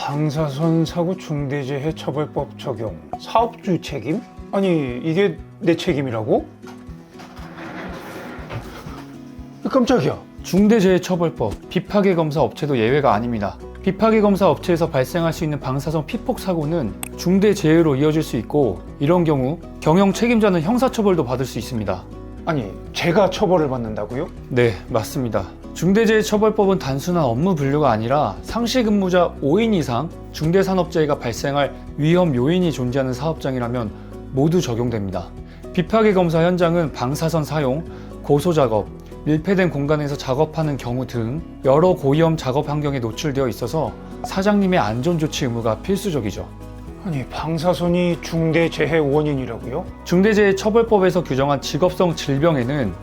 방사선 사고 중대재해 처벌법 적용, 사업주 책임? 아니, 이게 내 책임이라고? 깜짝이야. 중대재해처벌법, 비파괴검사 업체도 예외가 아닙니다. 비파괴검사 업체에서 발생할 수 있는 방사선 피폭 사고는 중대재해로 이어질 수 있고, 이런 경우 경영 책임자는 형사처벌도 받을 수 있습니다. 아니, 제가 처벌을 받는다고요? 네, 맞습니다. 중대재해처벌법은 단순한 업무 분류가 아니라 상시 근무자 5인 이상 중대산업재해가 발생할 위험 요인이 존재하는 사업장이라면 모두 적용됩니다. 비파괴 검사 현장은 방사선 사용, 고소작업, 밀폐된 공간에서 작업하는 경우 등 여러 고위험 작업 환경에 노출되어 있어서 사장님의 안전조치 의무가 필수적이죠. 아니, 방사선이 중대재해 원인이라고요? 중대재해처벌법에서 규정한 직업성 질병에는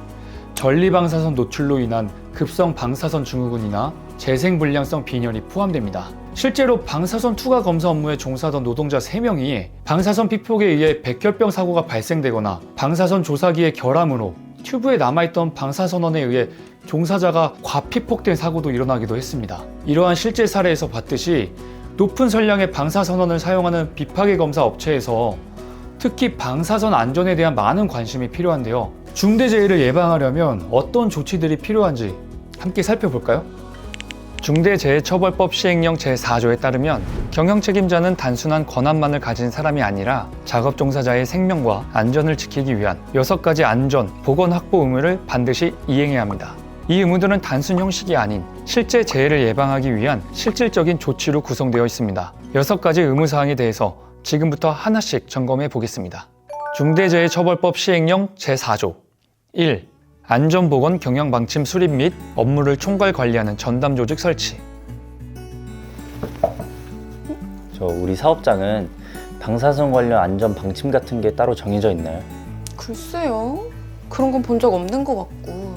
전리방사선 노출로 인한 급성 방사선 증후군이나 재생불량성 빈혈이 포함됩니다. 실제로 방사선 투과 검사 업무에 종사하던 노동자 3명이 방사선 피폭에 의해 백혈병 사고가 발생되거나 방사선 조사기의 결함으로 튜브에 남아있던 방사선원에 의해 종사자가 과피폭된 사고도 일어나기도 했습니다. 이러한 실제 사례에서 봤듯이 높은 선량의 방사선원을 사용하는 비파괴 검사 업체에서 특히 방사선 안전에 대한 많은 관심이 필요한데요. 중대재해를 예방하려면 어떤 조치들이 필요한지 함께 살펴볼까요? 중대재해처벌법 시행령 제4조에 따르면 경영책임자는 단순한 권한만을 가진 사람이 아니라 작업 종사자의 생명과 안전을 지키기 위한 6가지 안전, 보건 확보 의무를 반드시 이행해야 합니다. 이 의무들은 단순 형식이 아닌 실제 재해를 예방하기 위한 실질적인 조치로 구성되어 있습니다. 6가지 의무사항에 대해서 지금부터 하나씩 점검해 보겠습니다. 중대재해처벌법 시행령 제4조 1. 안전보건 경영방침 수립 및 업무를 총괄 관리하는 전담 조직 설치. 우리 사업장은 방사선 관련 안전 방침 같은 게 따로 정해져 있나요? 글쎄요. 그런 건 본 적 없는 것 같고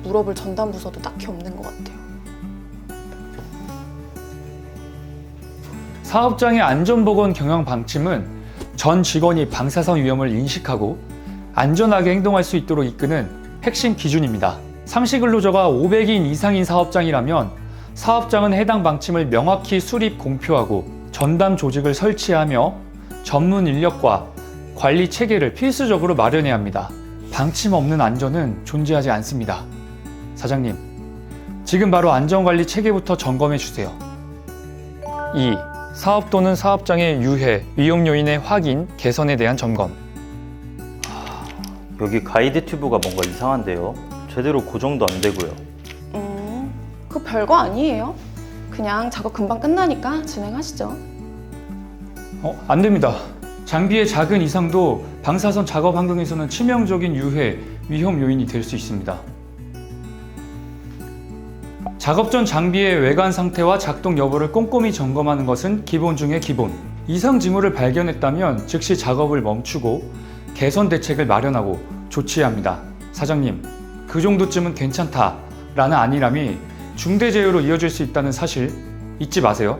물어볼 전담 부서도 딱히 없는 것 같아요. 사업장의 안전보건 경영방침은 전 직원이 방사선 위험을 인식하고 안전하게 행동할 수 있도록 이끄는 핵심 기준입니다. 상시 근로자가 500인 이상인 사업장이라면 사업장은 해당 방침을 명확히 수립 공표하고 전담 조직을 설치하며 전문 인력과 관리 체계를 필수적으로 마련해야 합니다. 방침 없는 안전은 존재하지 않습니다. 사장님, 지금 바로 안전관리 체계부터 점검해 주세요. 2. 사업 또는 사업장의 유해, 위험 요인의 확인, 개선에 대한 점검. 여기 가이드 튜브가 뭔가 이상한데요? 제대로 고정도 안 되고요. 그거 별거 아니에요. 그냥 작업 금방 끝나니까 진행하시죠. 안 됩니다. 장비의 작은 이상도 방사선 작업 환경에서는 치명적인 유해, 위험 요인이 될 수 있습니다. 작업 전 장비의 외관 상태와 작동 여부를 꼼꼼히 점검하는 것은 기본 중의 기본. 이상 징후를 발견했다면 즉시 작업을 멈추고 개선 대책을 마련하고 조치해야 합니다. 사장님, 그 정도쯤은 괜찮다 라는 안일함이 중대재해로 이어질 수 있다는 사실 잊지 마세요.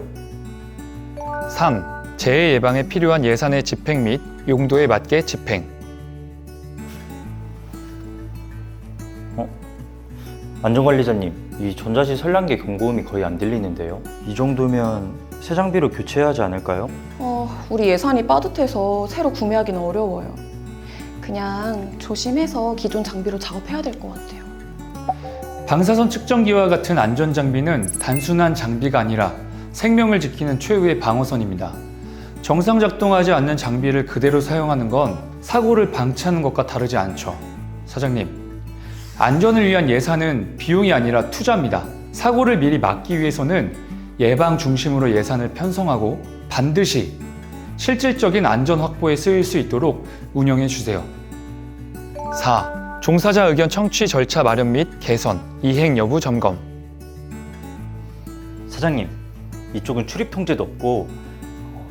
3. 재해 예방에 필요한 예산의 집행 및 용도에 맞게 집행. 안전관리자님, 이 전자시 선량계 경고음이 거의 안 들리는데요? 이 정도면 새 장비로 교체해야 하지 않을까요? 우리 예산이 빠듯해서 새로 구매하기는 어려워요. 그냥 조심해서 기존 장비로 작업해야 될 것 같아요. 방사선 측정기와 같은 안전장비는 단순한 장비가 아니라 생명을 지키는 최후의 방어선입니다. 정상 작동하지 않는 장비를 그대로 사용하는 건 사고를 방치하는 것과 다르지 않죠. 사장님, 안전을 위한 예산은 비용이 아니라 투자입니다. 사고를 미리 막기 위해서는 예방 중심으로 예산을 편성하고 반드시 실질적인 안전 확보에 쓰일 수 있도록 운영해 주세요. 4. 종사자 의견 청취 절차 마련 및 개선, 이행 여부 점검. 사장님, 이쪽은 출입 통제도 없고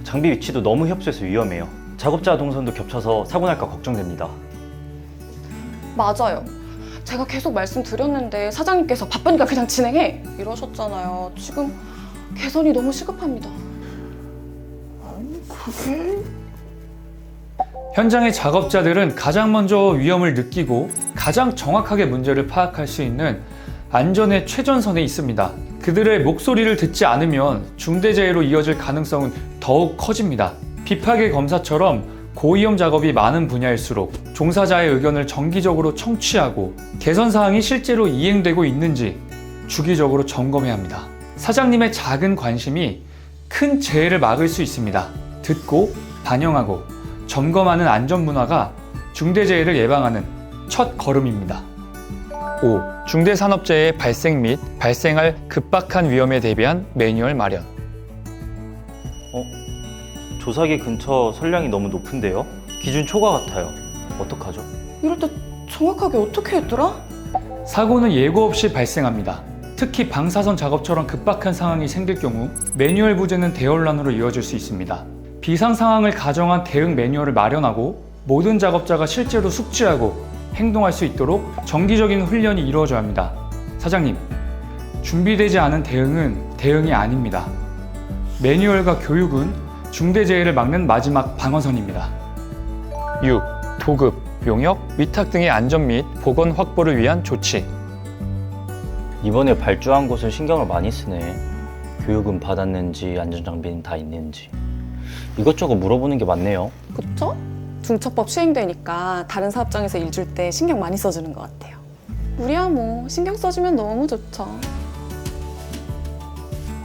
장비 위치도 너무 협소해서 위험해요. 작업자 동선도 겹쳐서 사고 날까 걱정됩니다. 맞아요. 제가 계속 말씀드렸는데 사장님께서 바쁘니까 그냥 진행해 이러셨잖아요. 지금 개선이 너무 시급합니다. 그게? 현장의 작업자들은 가장 먼저 위험을 느끼고 가장 정확하게 문제를 파악할 수 있는 안전의 최전선에 있습니다. 그들의 목소리를 듣지 않으면 중대재해로 이어질 가능성은 더욱 커집니다. 비파괴 검사처럼 고위험 작업이 많은 분야일수록 종사자의 의견을 정기적으로 청취하고 개선 사항이 실제로 이행되고 있는지 주기적으로 점검해야 합니다. 사장님의 작은 관심이 큰 재해를 막을 수 있습니다. 듣고 반영하고 점검하는 안전 문화가 중대재해를 예방하는 첫 걸음입니다. 5. 중대산업재해 발생 및 발생할 급박한 위험에 대비한 매뉴얼 마련. 조사기 근처 선량이 너무 높은데요? 기준 초과 같아요. 어떡하죠? 이럴 때 정확하게 어떻게 했더라? 사고는 예고 없이 발생합니다. 특히 방사선 작업처럼 급박한 상황이 생길 경우 매뉴얼 부재는 대혼란으로 이어질 수 있습니다. 비상 상황을 가정한 대응 매뉴얼을 마련하고 모든 작업자가 실제로 숙지하고 행동할 수 있도록 정기적인 훈련이 이루어져야 합니다. 사장님, 준비되지 않은 대응은 대응이 아닙니다. 매뉴얼과 교육은 중대재해를 막는 마지막 방어선입니다. 6. 도급, 용역, 위탁 등의 안전 및 보건 확보를 위한 조치. 이번에 발주한 곳은 신경을 많이 쓰네. 교육은 받았는지 안전장비는 다 있는지 이것저것 물어보는 게 많네요. 그쵸? 중첩법 시행되니까 다른 사업장에서 일 줄 때 신경 많이 써주는 것 같아요. 우리야 뭐 신경 써주면 너무 좋죠.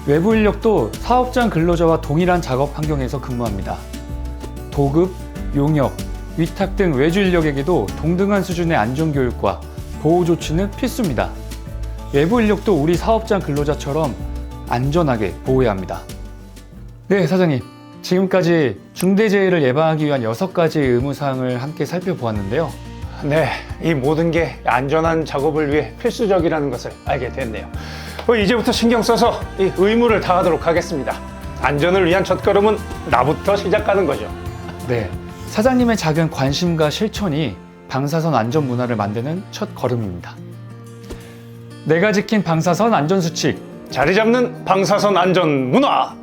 외부 인력도 사업장 근로자와 동일한 작업 환경에서 근무합니다. 도급, 용역, 위탁 등 외주 인력에게도 동등한 수준의 안전교육과 보호 조치는 필수입니다. 외부 인력도 우리 사업장 근로자처럼 안전하게 보호해야 합니다. 네, 사장님. 지금까지 중대재해를 예방하기 위한 6가지 의무사항을 함께 살펴보았는데요. 네, 이 모든 게 안전한 작업을 위해 필수적이라는 것을 알게 됐네요. 이제부터 신경 써서 이 의무를 다하도록 하겠습니다. 안전을 위한 첫걸음은 나부터 시작하는 거죠. 네, 사장님의 작은 관심과 실천이 방사선 안전 문화를 만드는 첫 걸음입니다. 내가 지킨 방사선 안전수칙. 자리 잡는 방사선 안전 문화.